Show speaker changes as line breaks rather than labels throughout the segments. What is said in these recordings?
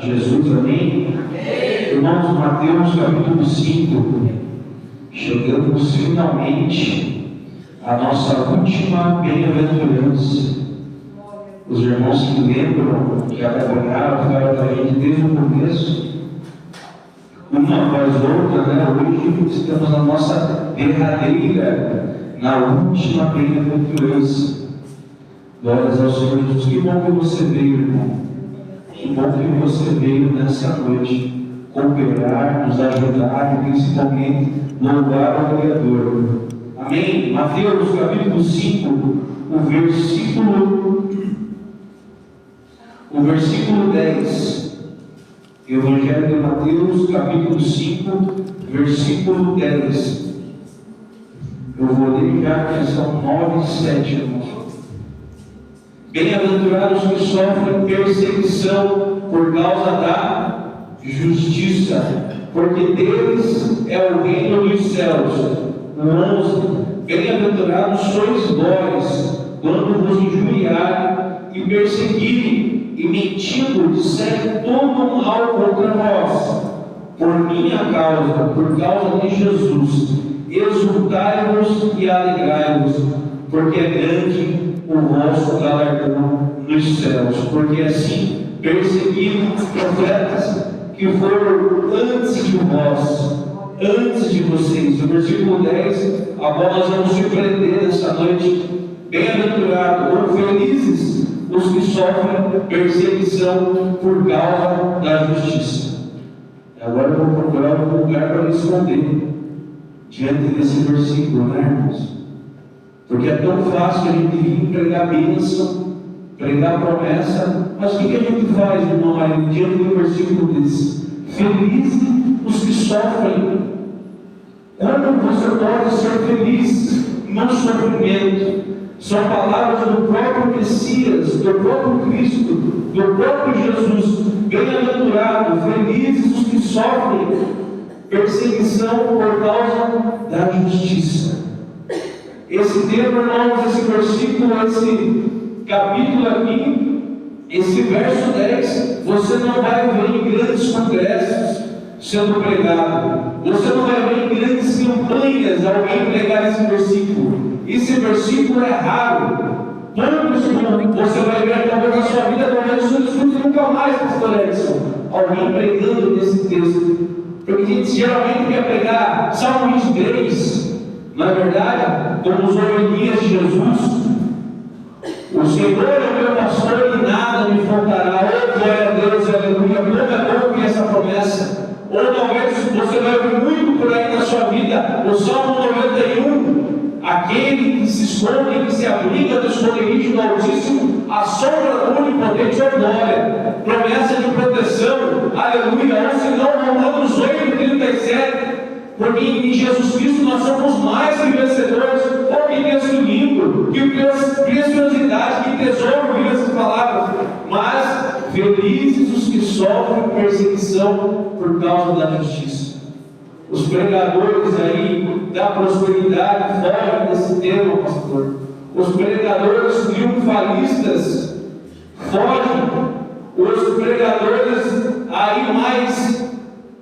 Jesus, amém? Irmãos, Mateus capítulo 5, chegamos finalmente à nossa última bem-aventurança. Os irmãos que lembram, que acompanharam, ficaram com a gente desde o começo, uma após outra, né? Hoje estamos na nossa derradeira, na última bem-aventurança. Glórias ao Senhor Jesus. Que bom que você veio, irmão. Que bom que você veio nessa noite cooperar, nos ajudar e principalmente louvar o Criador. Amém? Mateus capítulo 5, o versículo 10. Evangelho de Mateus capítulo 5, versículo 10. Eu vou ler já que são 9 e 7, irmãos. Bem-aventurados que sofrem perseguição por causa da justiça, porque deles é o reino dos céus. 11. Bem-aventurados sois vós, quando vos injuriarem e perseguirem, e mentindo disserem todo mal contra vós, por minha causa, por causa de Jesus. Exultai-vos e alegrai-vos, porque é grande o vosso galardão nos céus, porque assim perseguiram os profetas que foram antes de vós, antes de vocês. O versículo 10, agora nós vamos surpreender essa noite. Bem-aventurados ou felizes os que sofrem perseguição por causa da justiça. Agora eu vou procurar um lugar para me esconder diante desse versículo, né, irmãos? Porque é tão fácil a gente vir pregar bênção, pregar promessa, mas o que a gente faz, irmão, aí, diante do versículo desse? Felizes os que sofrem. Como você pode ser feliz no sofrimento? São palavras do próprio Messias, do próprio Cristo, do próprio Jesus. Bem-aventurado, felizes os que sofrem perseguição por causa da justiça. Esse termo, irmãos, esse versículo, esse capítulo aqui, esse verso 10, você não vai ver em grandes congressos sendo pregado. Você não vai ver em grandes campanhas alguém pregar esse versículo. Esse versículo é raro. Poucos você vai ver talvez na sua vida, talvez você escute nunca mais, pastor Edson, alguém pregando nesse texto. Porque a gente geralmente quer pregar Salmo 23. Não é verdade? Como os ovelhinhas de Jesus. O Senhor é o meu pastor e nada me faltará. Oh, glória a Deus, aleluia. Como é bom ouvir essa promessa. Ou talvez você vai ouvir muito por aí na sua vida o Salmo 91. Aquele que se esconde, que se abriga do esconderijo do Altíssimo, a sombra do Onipotente é glória. Promessa de proteção, aleluia. Ou se não, Romanos 8, 37. Porque em Jesus Cristo nós somos mais que vencedores. Oh, que texto lindo, que preciosidade, que tesouro ouvir essas palavras. Mas felizes os que sofrem perseguição por causa da justiça. Os pregadores aí da prosperidade fogem desse tema, pastor. Os pregadores triunfalistas fogem. Os pregadores aí mais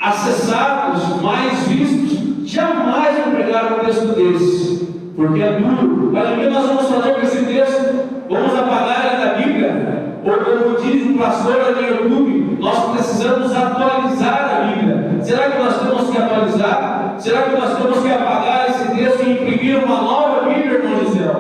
acessados, mais vistos, jamais vão pregar um texto desse, porque é duro. Mas o que nós vamos fazer com esse texto? Vamos apagar ele da Bíblia? Ou como diz o pastor no YouTube, nós precisamos atualizar a Bíblia. Será que nós temos que atualizar? Será que nós temos que apagar esse texto e imprimir uma nova Bíblia, irmão Gisele?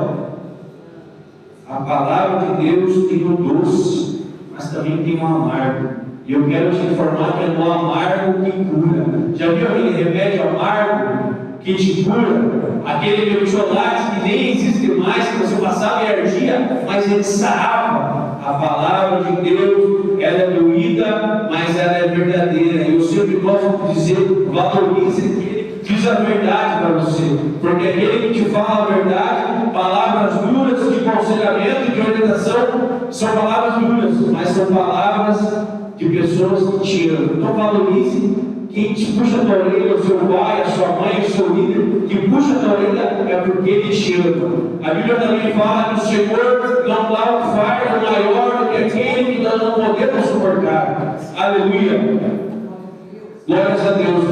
A palavra de Deus tem o doce, mas também tem o amargo. E eu quero te informar que é no amargo que cura. Já viu aquele remédio amargo que te cura? Aquele mertiolate que nem existe mais, que você passava e ardia, mas ele sarava. A palavra de Deus, ela é doída, mas ela é verdadeira. E eu sempre gosto de dizer, valorize aquele que diz a verdade para você. Porque aquele que te fala a verdade, palavras duras de aconselhamento, de orientação, são palavras duras, mas são palavras de pessoas que te amam. Então valorize quem te puxa a tua orelha, o seu pai, a sua mãe, o seu líder, que puxa a tua orelha é porque ele te ama. A Bíblia também fala que o Senhor não dá um fardo maior do que aquele que nós não podemos suportar. Aleluia. Glórias a Deus.